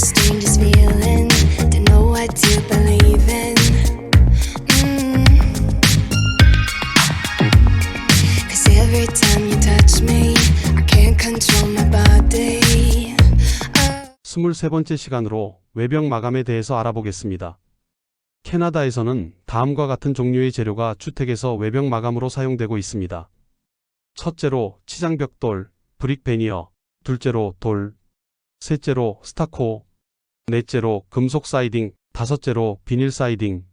the strangest feeling to know what to believe in. Cause every time you touch me, I can't control my body. 23번째 시간으로 외벽 마감에 대해서 알아보겠습니다. 캐나다에서는 다음과 같은 종류의 재료가 주택에서 외벽 마감으로 사용되고 있습니다. 첫째로 치장벽돌, 브릭 베니어, 둘째로 돌, 셋째로 스타코, 넷째로 금속 사이딩, 다섯째로 비닐 사이딩,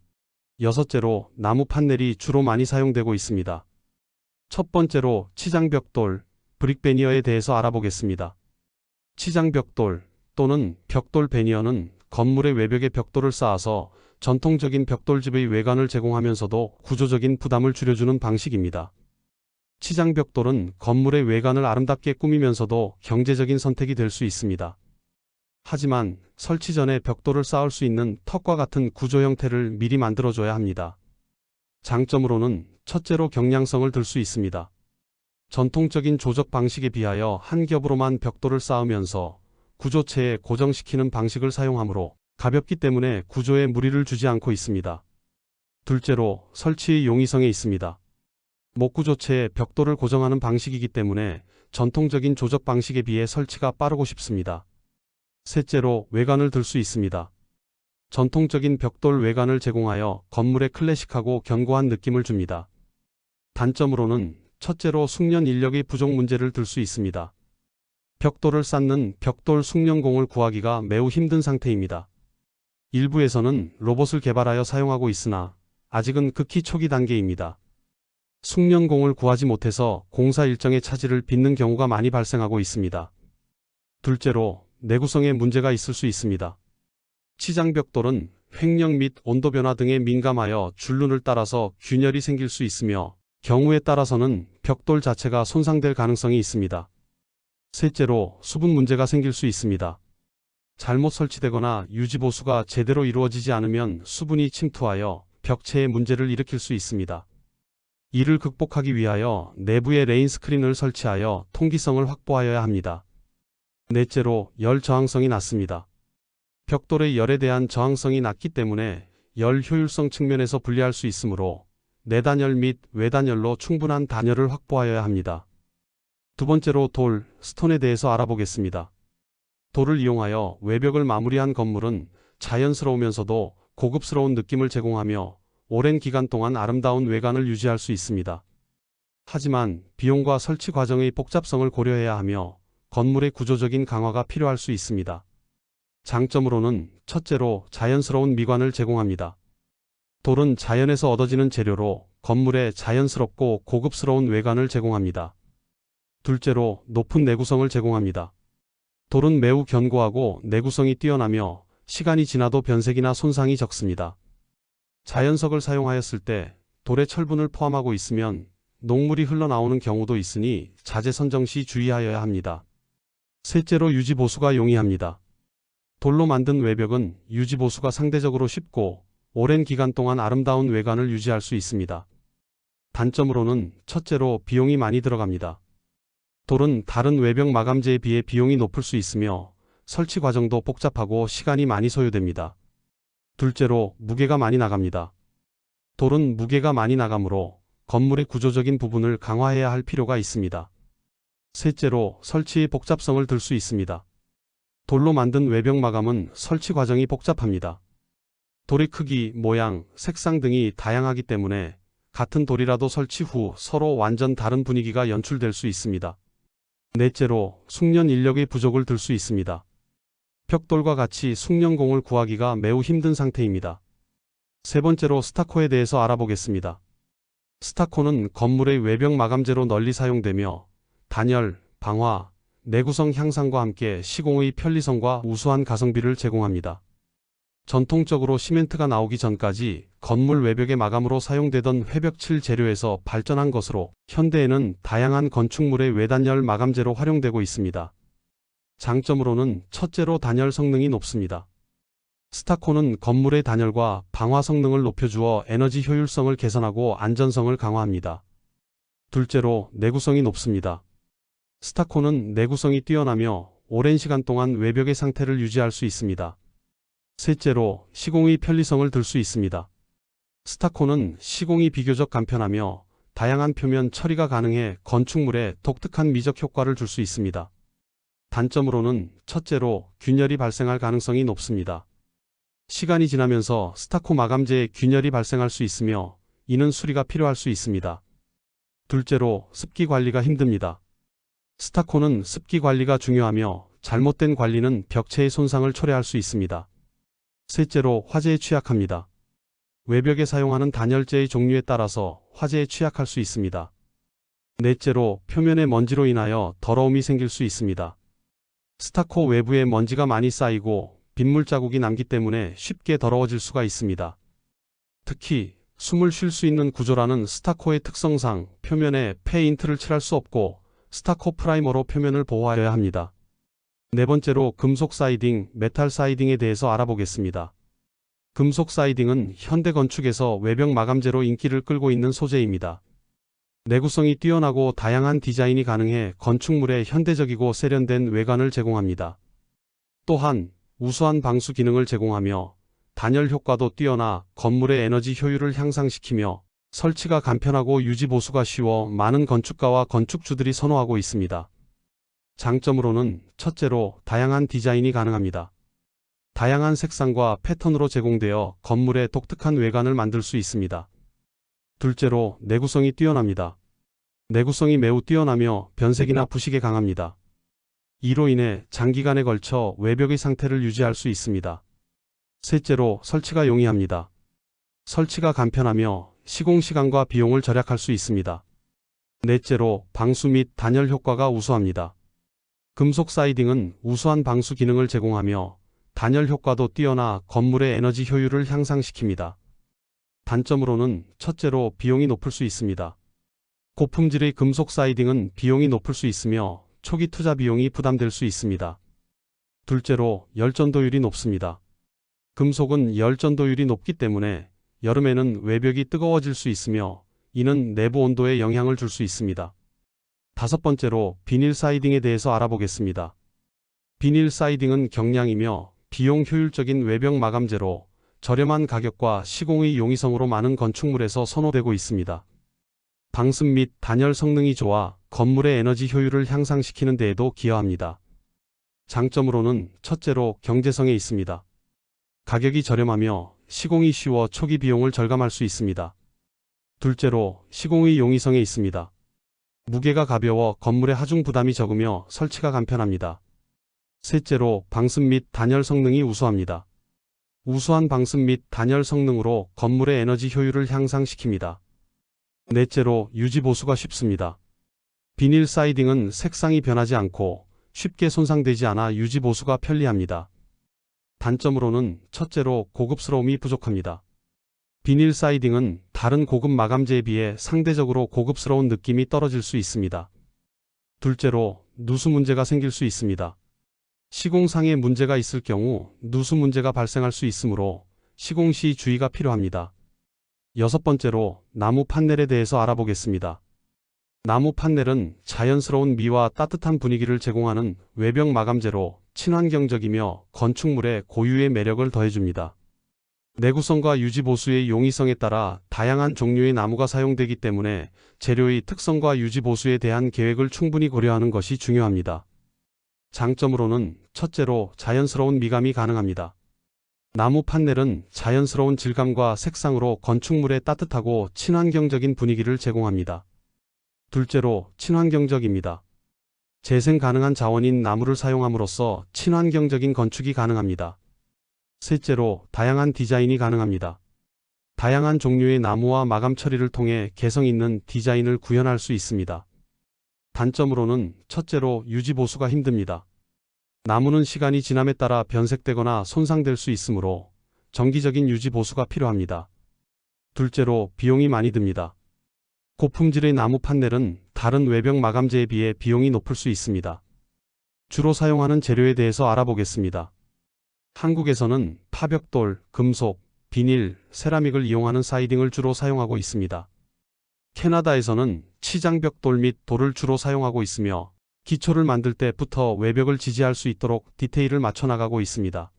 여섯째로 나무 판넬이 주로 많이 사용되고 있습니다. 첫 번째로 치장벽돌, 브릭 베니어에 대해서 알아보겠습니다. 치장벽돌 또는 벽돌 베니어는 건물의 외벽에 벽돌을 쌓아서 전통적인 벽돌집의 외관을 제공하면서도 구조적인 부담을 줄여주는 방식입니다. 치장벽돌은 건물의 외관을 아름답게 꾸미면서도 경제적인 선택이 될 수 있습니다. 하지만 설치 전에 벽돌을 쌓을 수 있는 턱과 같은 구조 형태를 미리 만들어줘야 합니다. 장점으로는 첫째로 경량성을 들 수 있습니다. 전통적인 조적 방식에 비하여 한 겹으로만 벽돌을 쌓으면서 구조체에 고정시키는 방식을 사용하므로 가볍기 때문에 구조에 무리를 주지 않고 있습니다. 둘째로 설치의 용이성에 있습니다. 목구조체에 벽돌을 고정하는 방식이기 때문에 전통적인 조적 방식에 비해 설치가 빠르고 쉽습니다. 셋째로 외관을 들 수 있습니다. 전통적인 벽돌 외관을 제공하여 건물에 클래식하고 견고한 느낌을 줍니다. 단점으로는 첫째로 숙련 인력의 부족 문제를 들 수 있습니다. 벽돌을 쌓는 벽돌 숙련공을 구하기가 매우 힘든 상태입니다. 일부에서는 로봇을 개발하여 사용하고 있으나 아직은 극히 초기 단계입니다. 숙련공을 구하지 못해서 공사 일정의 차질을 빚는 경우가 많이 발생하고 있습니다. 둘째로 내구성에 문제가 있을 수 있습니다. 치장벽돌은 횡령 및 온도 변화 등에 민감하여 줄눈을 따라서 균열이 생길 수 있으며 경우에 따라서는 벽돌 자체가 손상될 가능성이 있습니다. 셋째로 수분 문제가 생길 수 있습니다. 잘못 설치되거나 유지 보수가 제대로 이루어지지 않으면 수분이 침투하여 벽체에 문제를 일으킬 수 있습니다. 이를 극복하기 위하여 내부에 레인 스크린을 설치하여 통기성을 확보하여야 합니다. 넷째로 열 저항성이 낮습니다. 벽돌의 열에 대한 저항성이 낮기 때문에 열 효율성 측면에서 불리할 수 있으므로 내단열 및 외단열로 충분한 단열을 확보하여야 합니다. 두 번째로 돌, 스톤에 대해서 알아보겠습니다. 돌을 이용하여 외벽을 마무리한 건물은 자연스러우면서도 고급스러운 느낌을 제공하며 오랜 기간 동안 아름다운 외관을 유지할 수 있습니다. 하지만 비용과 설치 과정의 복잡성을 고려해야 하며 건물의 구조적인 강화가 필요할 수 있습니다. 장점으로는 첫째로 자연스러운 미관을 제공합니다. 돌은 자연에서 얻어지는 재료로 건물에 자연스럽고 고급스러운 외관을 제공합니다. 둘째로 높은 내구성을 제공합니다. 돌은 매우 견고하고 내구성이 뛰어나며 시간이 지나도 변색이나 손상이 적습니다. 자연석을 사용하였을 때 돌에 철분을 포함하고 있으면 녹물이 흘러나오는 경우도 있으니 자재 선정 시 주의하여야 합니다. 셋째로 유지 보수가 용이합니다. 돌로 만든 외벽은 유지 보수가 상대적으로 쉽고 오랜 기간 동안 아름다운 외관을 유지할 수 있습니다. 단점으로는 첫째로 비용이 많이 들어갑니다. 돌은 다른 외벽 마감재에 비해 비용이 높을 수 있으며 설치 과정도 복잡하고 시간이 많이 소요됩니다. 둘째로 무게가 많이 나갑니다. 돌은 무게가 많이 나가므로 건물의 구조적인 부분을 강화해야 할 필요가 있습니다. 셋째로 설치의 복잡성을 들 수 있습니다. 돌로 만든 외벽 마감은 설치 과정이 복잡합니다. 돌의 크기, 모양, 색상 등이 다양하기 때문에 같은 돌이라도 설치 후 서로 완전 다른 분위기가 연출될 수 있습니다. 넷째로 숙련 인력의 부족을 들 수 있습니다. 벽돌과 같이 숙련공을 구하기가 매우 힘든 상태입니다. 세 번째로 스타코에 대해서 알아보겠습니다. 스타코는 건물의 외벽 마감재로 널리 사용되며 단열, 방화, 내구성 향상과 함께 시공의 편리성과 우수한 가성비를 제공합니다. 전통적으로 시멘트가 나오기 전까지 건물 외벽의 마감으로 사용되던 회벽칠 재료에서 발전한 것으로 현대에는 다양한 건축물의 외단열 마감재로 활용되고 있습니다. 장점으로는 첫째로 단열 성능이 높습니다. 스타코는 건물의 단열과 방화 성능을 높여주어 에너지 효율성을 개선하고 안전성을 강화합니다. 둘째로 내구성이 높습니다. 스타코는 내구성이 뛰어나며 오랜 시간 동안 외벽의 상태를 유지할 수 있습니다. 셋째로, 시공의 편리성을 들 수 있습니다. 스타코는 시공이 비교적 간편하며 다양한 표면 처리가 가능해 건축물에 독특한 미적 효과를 줄 수 있습니다. 단점으로는 첫째로, 균열이 발생할 가능성이 높습니다. 시간이 지나면서 스타코 마감재에 균열이 발생할 수 있으며 이는 수리가 필요할 수 있습니다. 둘째로, 습기 관리가 힘듭니다. 스타코는 습기 관리가 중요하며 잘못된 관리는 벽체의 손상을 초래할 수 있습니다. 셋째로, 화재에 취약합니다. 외벽에 사용하는 단열재의 종류에 따라서 화재에 취약할 수 있습니다. 넷째로, 표면의 먼지로 인하여 더러움이 생길 수 있습니다. 스타코 외부에 먼지가 많이 쌓이고 빗물 자국이 남기 때문에 쉽게 더러워질 수가 있습니다. 특히 숨을 쉴 수 있는 구조라는 스타코의 특성상 표면에 페인트를 칠할 수 없고 스타코 프라이머로 표면을 보호하여야 합니다. 네 번째로, 금속 사이딩, 메탈 사이딩에 대해서 알아보겠습니다. 금속 사이딩은 현대 건축에서 외벽 마감재로 인기를 끌고 있는 소재입니다. 내구성이 뛰어나고 다양한 디자인이 가능해 건축물에 현대적이고 세련된 외관을 제공합니다. 또한 우수한 방수 기능을 제공하며 단열 효과도 뛰어나 건물의 에너지 효율을 향상시키며 설치가 간편하고 유지 보수가 쉬워 많은 건축가와 건축주들이 선호하고 있습니다. 장점으로는 첫째로, 다양한 디자인이 가능합니다. 다양한 색상과 패턴으로 제공되어 건물의 독특한 외관을 만들 수 있습니다. 둘째로, 내구성이 뛰어납니다. 내구성이 매우 뛰어나며 변색이나 부식에 강합니다. 이로 인해 장기간에 걸쳐 외벽의 상태를 유지할 수 있습니다. 셋째로, 설치가 용이합니다. 설치가 간편하며 시공 시간과 비용을 절약할 수 있습니다. 넷째로, 방수 및 단열 효과가 우수합니다. 금속 사이딩은 우수한 방수 기능을 제공하며 단열 효과도 뛰어나 건물의 에너지 효율을 향상시킵니다. 단점으로는 첫째로, 비용이 높을 수 있습니다. 고품질의 금속 사이딩은 비용이 높을 수 있으며 초기 투자 비용이 부담될 수 있습니다. 둘째로, 열전도율이 높습니다. 금속은 열전도율이 높기 때문에 여름에는 외벽이 뜨거워질 수 있으며 이는 내부 온도에 영향을 줄 수 있습니다. 다섯 번째로, 비닐 사이딩에 대해서 알아보겠습니다. 비닐 사이딩은 경량이며 비용 효율적인 외벽 마감재로 저렴한 가격과 시공의 용이성으로 많은 건축물에서 선호되고 있습니다. 방습 및 단열 성능이 좋아 건물의 에너지 효율을 향상시키는 데에도 기여합니다. 장점으로는 첫째로, 경제성에 있습니다. 가격이 저렴하며 시공이 쉬워 초기 비용을 절감할 수 있습니다. 둘째로, 시공의 용이성에 있습니다. 무게가 가벼워 건물의 하중 부담이 적으며 설치가 간편합니다. 셋째로, 방습 및 단열 성능이 우수합니다. 우수한 방습 및 단열 성능으로 건물의 에너지 효율을 향상시킵니다. 넷째로, 유지 보수가 쉽습니다. 비닐 사이딩은 색상이 변하지 않고 쉽게 손상되지 않아 유지 보수가 편리합니다. 단점으로는 첫째로, 고급스러움이 부족합니다. 비닐 사이딩은 다른 고급 마감재에 비해 상대적으로 고급스러운 느낌이 떨어질 수 있습니다. 둘째로, 누수 문제가 생길 수 있습니다. 시공상에 문제가 있을 경우 누수 문제가 발생할 수 있으므로 시공 시 주의가 필요합니다. 여섯 번째로, 나무 판넬에 대해서 알아보겠습니다. 나무 판넬은 자연스러운 미와 따뜻한 분위기를 제공하는 외벽 마감재로 친환경적이며 건축물에 고유의 매력을 더해줍니다. 내구성과 유지 보수의 용이성에 따라 다양한 종류의 나무가 사용되기 때문에 재료의 특성과 유지 보수에 대한 계획을 충분히 고려하는 것이 중요합니다. 장점으로는 첫째로, 자연스러운 미감이 가능합니다. 나무 판넬은 자연스러운 질감과 색상으로 건축물에 따뜻하고 친환경적인 분위기를 제공합니다. 둘째로, 친환경적입니다. 재생 가능한 자원인 나무를 사용함으로써 친환경적인 건축이 가능합니다. 셋째로, 다양한 디자인이 가능합니다. 다양한 종류의 나무와 마감 처리를 통해 개성 있는 디자인을 구현할 수 있습니다. 단점으로는 첫째로, 유지 보수가 힘듭니다. 나무는 시간이 지남에 따라 변색되거나 손상될 수 있으므로 정기적인 유지 보수가 필요합니다. 둘째로, 비용이 많이 듭니다. 고품질의 나무 판넬은 다른 외벽 마감재에 비해 비용이 높을 수 있습니다. 주로 사용하는 재료에 대해서 알아보겠습니다. 한국에서는 파벽돌, 금속, 비닐, 세라믹을 이용하는 사이딩을 주로 사용하고 있습니다. 캐나다에서는 치장벽돌 및 돌을 주로 사용하고 있으며 기초를 만들 때부터 외벽을 지지할 수 있도록 디테일을 맞춰 나가고 있습니다.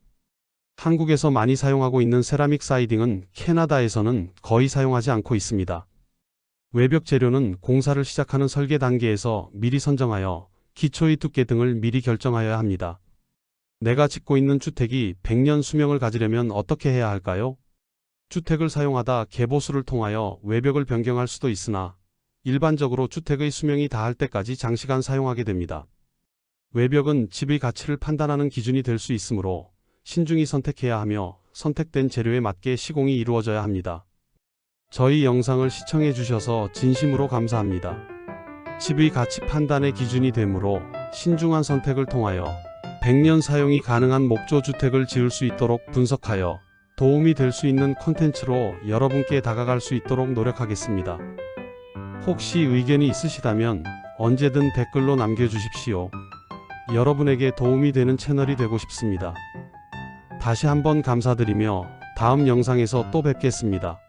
한국에서 많이 사용하고 있는 세라믹 사이딩은 캐나다에서는 거의 사용하지 않고 있습니다. 외벽 재료는 공사를 시작하는 설계 단계에서 미리 선정하여 기초의 두께 등을 미리 결정하여야 합니다. 내가 짓고 있는 주택이 100년 수명을 가지려면 어떻게 해야 할까요? 주택을 사용하다 개보수를 통하여 외벽을 변경할 수도 있으나 일반적으로 주택의 수명이 다할 때까지 장시간 사용하게 됩니다. 외벽은 집의 가치를 판단하는 기준이 될 수 있으므로 신중히 선택해야 하며 선택된 재료에 맞게 시공이 이루어져야 합니다. 저희 영상을 시청해 주셔서 진심으로 감사합니다. 집의 가치 판단의 기준이 되므로 신중한 선택을 통하여 100년 사용이 가능한 목조 주택을 지을 수 있도록 분석하여 도움이 될 수 있는 콘텐츠로 여러분께 다가갈 수 있도록 노력하겠습니다. 혹시 의견이 있으시다면 언제든 댓글로 남겨주십시오. 여러분에게 도움이 되는 채널이 되고 싶습니다. 다시 한번 감사드리며 다음 영상에서 또 뵙겠습니다.